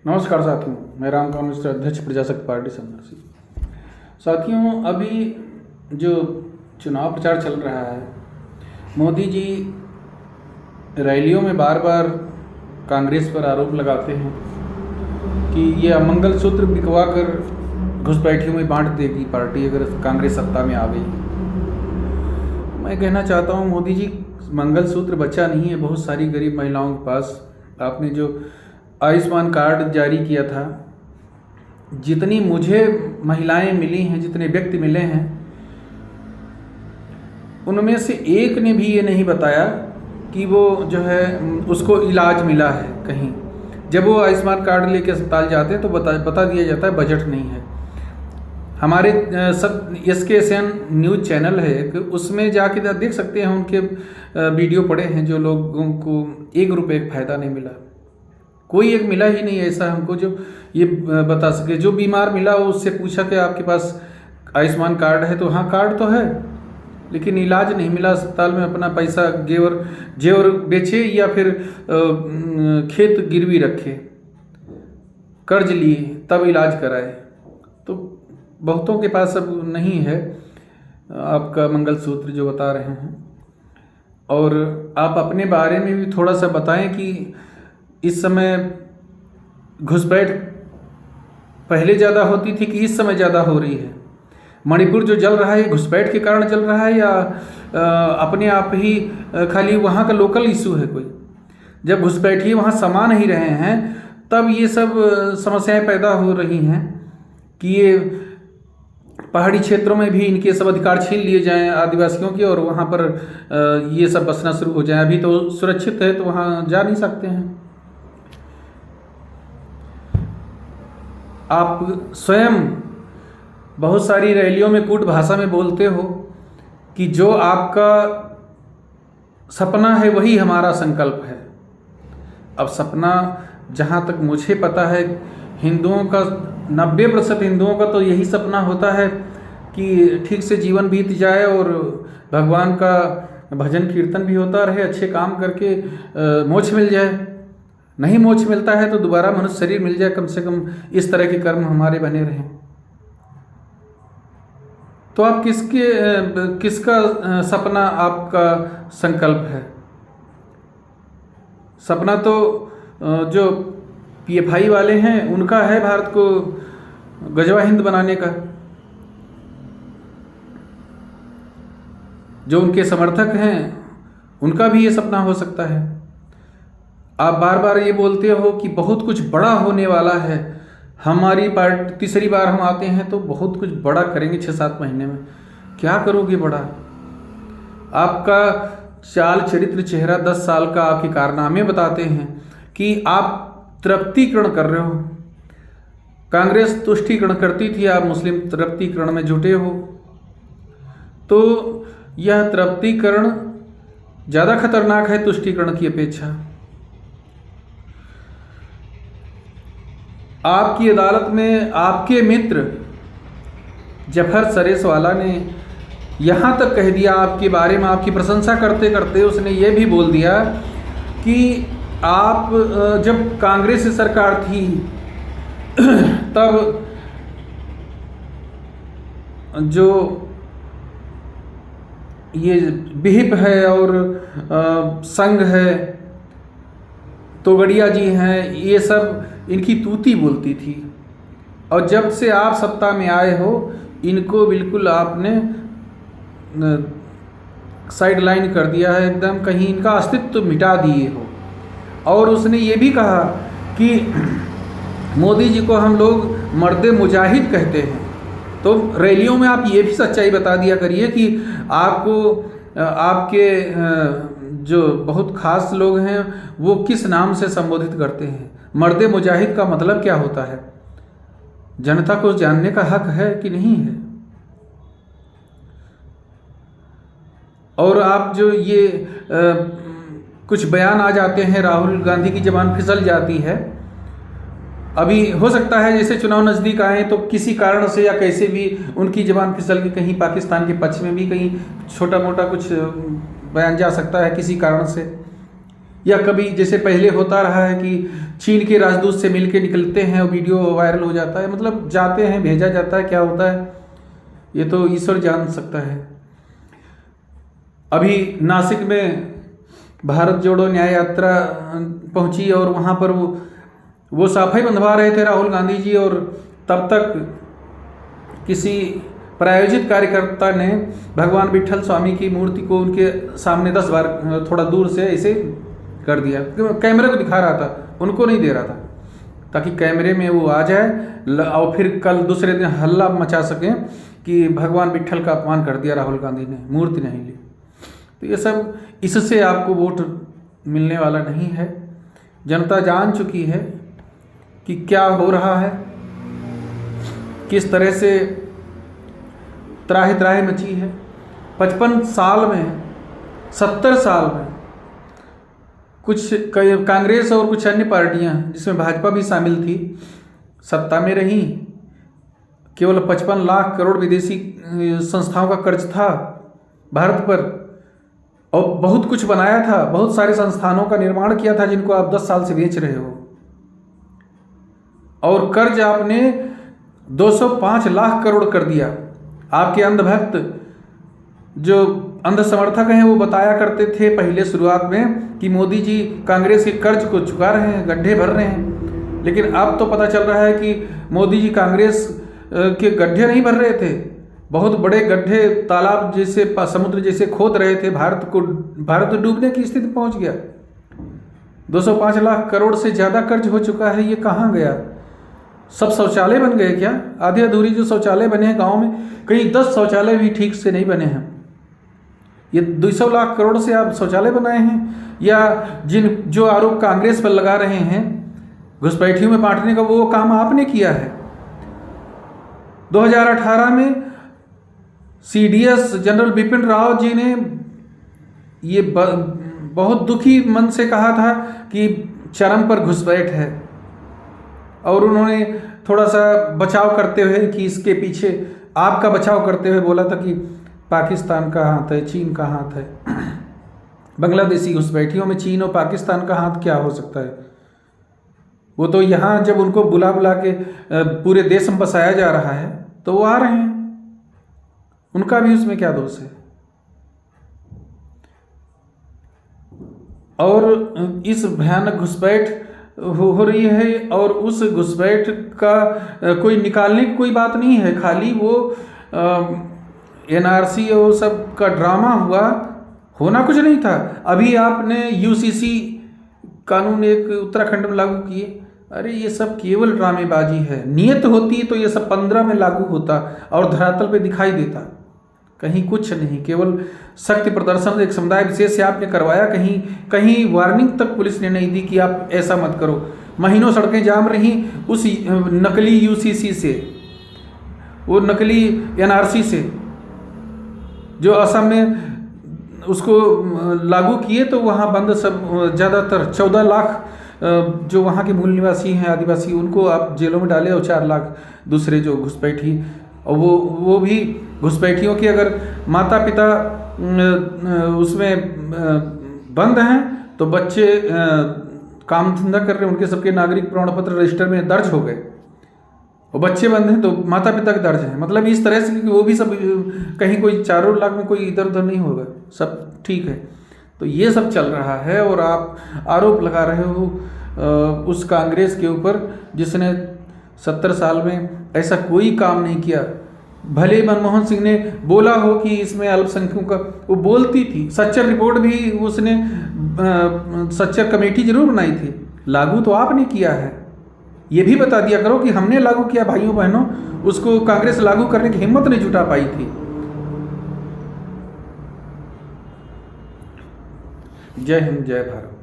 नमस्कार साथियों, मैं राम कानून अध्यक्ष प्रजाशक्ति पार्टी संघर्ष। साथियों, अभी जो चुनाव प्रचार चल रहा है, मोदी जी रैलियों में बार बार कांग्रेस पर आरोप लगाते हैं कि ये अमंगल सूत्र बिकवा कर घुसपैठियों में बांट देगी पार्टी अगर कांग्रेस सत्ता में आ गई। मैं कहना चाहता हूँ, मोदी जी मंगल सूत्र बचा नहीं है बहुत सारी गरीब महिलाओं के पास। आपने जो आयुष्मान कार्ड जारी किया था, जितनी मुझे महिलाएं मिली हैं, जितने व्यक्ति मिले हैं, उनमें से एक ने भी ये नहीं बताया कि वो जो है उसको इलाज मिला है कहीं। जब वो आयुष्मान कार्ड लेके अस्पताल जाते हैं तो बता दिया जाता है बजट नहीं है। हमारे सब SKSN न्यूज़ चैनल है कि उसमें जाके देख सकते हैं, उनके वीडियो पड़े हैं जो लोगों को 1 रुपये का फ़ायदा नहीं मिला। कोई एक मिला ही नहीं ऐसा हमको जो ये बता सके। जो बीमार मिला वो उससे पूछा कि आपके पास आयुष्मान कार्ड है, तो हाँ कार्ड तो है, लेकिन इलाज नहीं मिला। अस्पताल में अपना पैसा जेवर बेचे या फिर खेत गिरवी रखे, कर्ज लिए तब इलाज कराए। तो बहुतों के पास अब नहीं है आपका मंगलसूत्र जो बता रहे हैं। और आप अपने बारे में भी थोड़ा सा बताएं कि इस समय घुसपैठ पहले ज़्यादा होती थी कि इस समय ज़्यादा हो रही है। मणिपुर जो जल रहा है घुसपैठ के कारण जल रहा है या अपने आप ही खाली वहाँ का लोकल इशू है कोई? जब घुसपैठी वहाँ समा नहीं रहे हैं तब ये सब समस्याएं पैदा हो रही हैं कि ये पहाड़ी क्षेत्रों में भी इनके सब अधिकार छीन लिए जाएं आदिवासियों के, और वहाँ पर ये सब बसना शुरू हो जाए। अभी तो सुरक्षित है तो वहाँ जा नहीं सकते हैं। आप स्वयं बहुत सारी रैलियों में कूट भाषा में बोलते हो कि जो आपका सपना है वही हमारा संकल्प है। अब सपना जहाँ तक मुझे पता है, हिंदुओं का 90% हिंदुओं का तो यही सपना होता है कि ठीक से जीवन बीत जाए और भगवान का भजन कीर्तन भी होता रहे, अच्छे काम करके मोक्ष मिल जाए। नहीं मोक्ष मिलता है तो दोबारा मनुष्य शरीर मिल जाए, कम से कम इस तरह के कर्म हमारे बने रहें। तो आप किसका सपना आपका संकल्प है? सपना तो जो PFI वाले हैं उनका है भारत को गजवा हिंद बनाने का। जो उनके समर्थक हैं उनका भी ये सपना हो सकता है। आप बार बार ये बोलते हो कि बहुत कुछ बड़ा होने वाला है, हमारी पार्टी तीसरी बार हम आते हैं तो बहुत कुछ बड़ा करेंगे 6-7 महीने में। क्या करोगे बड़ा? आपका चाल चरित्र चेहरा 10 साल का आपके कारनामे बताते हैं कि आप तृप्तिकरण कर रहे हो। कांग्रेस तुष्टीकरण करती थी, आप मुस्लिम तृप्तिकरण में जुटे हो। तो यह तृप्तिकरण ज़्यादा खतरनाक है तुष्टीकरण की अपेक्षा। आपकी अदालत में आपके मित्र जफर सरेसवाला ने यहाँ तक कह दिया आपके बारे में, आपकी प्रशंसा करते करते उसने ये भी बोल दिया कि आप जब कांग्रेस सरकार थी तब जो ये विहिप है और संघ है, तोगड़िया जी हैं, ये सब इनकी तूती बोलती थी। और जब से आप सत्ता में आए हो इनको बिल्कुल आपने साइड लाइन कर दिया है, एकदम कहीं इनका अस्तित्व मिटा दिए हो। और उसने ये भी कहा कि मोदी जी को हम लोग मर्दे मुजाहिद कहते हैं। तो रैलियों में आप ये भी सच्चाई बता दिया करिए कि आपको आपके जो बहुत खास लोग हैं वो किस नाम से संबोधित करते हैं। मर्दे मुजाहिद का मतलब क्या होता है? जनता को जानने का हक है कि नहीं है? और आप जो ये कुछ बयान आ जाते हैं, राहुल गांधी की ज़बान फिसल जाती है। अभी हो सकता है जैसे चुनाव नज़दीक आए तो किसी कारण से या कैसे भी उनकी ज़बान फिसल के कहीं पाकिस्तान के पक्ष में भी कहीं छोटा मोटा कुछ बयान जा सकता है किसी कारण से। या कभी जैसे पहले होता रहा है कि चीन के राजदूत से मिल के निकलते हैं और वीडियो वायरल हो जाता है, मतलब जाते हैं, भेजा जाता है, क्या होता है ये तो ईश्वर जान सकता है। अभी नासिक में भारत जोड़ो न्याय यात्रा पहुंची और वहाँ पर वो साफाई बंधवा रहे थे राहुल गांधी जी, और तब तक किसी प्रायोजित कार्यकर्ता ने भगवान विट्ठल स्वामी की मूर्ति को उनके सामने 10 बार थोड़ा दूर से ऐसे कर दिया, कैमरे को दिखा रहा था, उनको नहीं दे रहा था, ताकि कैमरे में वो आ जाए और फिर कल दूसरे दिन हल्ला मचा सकें कि भगवान विट्ठल का अपमान कर दिया राहुल गांधी ने, मूर्ति नहीं ली। तो ये सब, इससे आपको वोट मिलने वाला नहीं है। जनता जान चुकी है कि क्या हो रहा है, किस तरह से त्राहि त्राहि मची है। 55 साल में, 70 साल में कुछ कांग्रेस और कुछ अन्य पार्टियां जिसमें भाजपा भी शामिल थी सत्ता में रही। केवल 55 लाख करोड़ विदेशी संस्थाओं का कर्ज था भारत पर, और बहुत कुछ बनाया था, बहुत सारे संस्थानों का निर्माण किया था जिनको आप 10 साल से बेच रहे हो, और कर्ज आपने 205 लाख करोड़ कर दिया। आपके अंधभक्त जो अंध समर्थक हैं वो बताया करते थे पहले शुरुआत में कि मोदी जी कांग्रेस के कर्ज को चुका रहे हैं, गड्ढे भर रहे हैं, लेकिन अब तो पता चल रहा है कि मोदी जी कांग्रेस के गड्ढे नहीं भर रहे थे, बहुत बड़े गड्ढे, तालाब जैसे, समुद्र जैसे खोद रहे थे। भारत डूबने की स्थिति पहुंच गया। 205 लाख करोड़ से ज़्यादा कर्ज हो चुका है। ये कहाँ गया? सब शौचालय बन गए क्या? आधी अधूरी जो शौचालय बने हैं गांव में, कहीं 10 शौचालय भी ठीक से नहीं बने हैं। ये 200 लाख करोड़ से आप शौचालय बनाए हैं? या जो आरोप कांग्रेस पर लगा रहे हैं घुसपैठियों में बांटने का, वो काम आपने किया है। 2018 में CDS जनरल बिपिन रावत जी ने ये बहुत दुखी मन से कहा था कि चरम पर घुसपैठ है, और उन्होंने थोड़ा सा बचाव करते हुए कि इसके पीछे, आपका बचाव करते हुए बोला था कि पाकिस्तान का हाथ है, चीन का हाथ है। बांग्लादेशी घुसपैठियों में चीन और पाकिस्तान का हाथ क्या हो सकता है? वो तो यहाँ जब उनको बुला बुला के पूरे देश में बसाया जा रहा है तो वो आ रहे हैं, उनका भी उसमें क्या दोष है? और इस भयानक घुसपैठ हो रही है, और उस घुसपैठ का कोई निकालने की कोई बात नहीं है, खाली वो NRC और सब का ड्रामा हुआ, होना कुछ नहीं था। अभी आपने UCC कानून एक उत्तराखंड में लागू किए, अरे ये सब केवल ड्रामेबाजी है। नियत होती तो ये सब 15 में लागू होता और धरातल पे दिखाई देता, कहीं कुछ नहीं। केवल शक्ति प्रदर्शन एक समुदाय विशेष से आपने करवाया, कहीं वार्निंग तक पुलिस ने नहीं दी कि आप ऐसा मत करो। महीनों सड़कें जाम रही उस नकली UCC से, वो नकली NRC से, जो असम में उसको लागू किए तो वहाँ बंद सब, ज़्यादातर 14 लाख जो वहाँ के मूल निवासी हैं आदिवासी, उनको आप जेलों में डाले, और 4 लाख दूसरे जो घुसपैठी, और वो भी घुसपैठियों के अगर माता पिता उसमें बंद हैं तो बच्चे काम धंधा कर रहे हैं, उनके सबके नागरिक प्रमाण पत्र रजिस्टर में दर्ज हो गए, और बच्चे बंद हैं तो माता पिता के दर्ज हैं। मतलब इस तरह से कि वो भी सब कहीं कोई 4 लाख में कोई इधर उधर नहीं होगा, सब ठीक है। तो ये सब चल रहा है, और आप आरोप लगा रहे हो उस कांग्रेस के ऊपर जिसने 70 साल में ऐसा कोई काम नहीं किया। भले मनमोहन सिंह ने बोला हो कि इसमें अल्पसंख्यकों का, वो बोलती थी, सच्चर रिपोर्ट भी उसने, सच्चर कमेटी जरूर बनाई थी, लागू तो आपने किया है। ये भी बता दिया करो कि हमने लागू किया भाइयों बहनों, उसको कांग्रेस लागू करने की हिम्मत नहीं जुटा पाई थी। जय हिंद, जय भारत।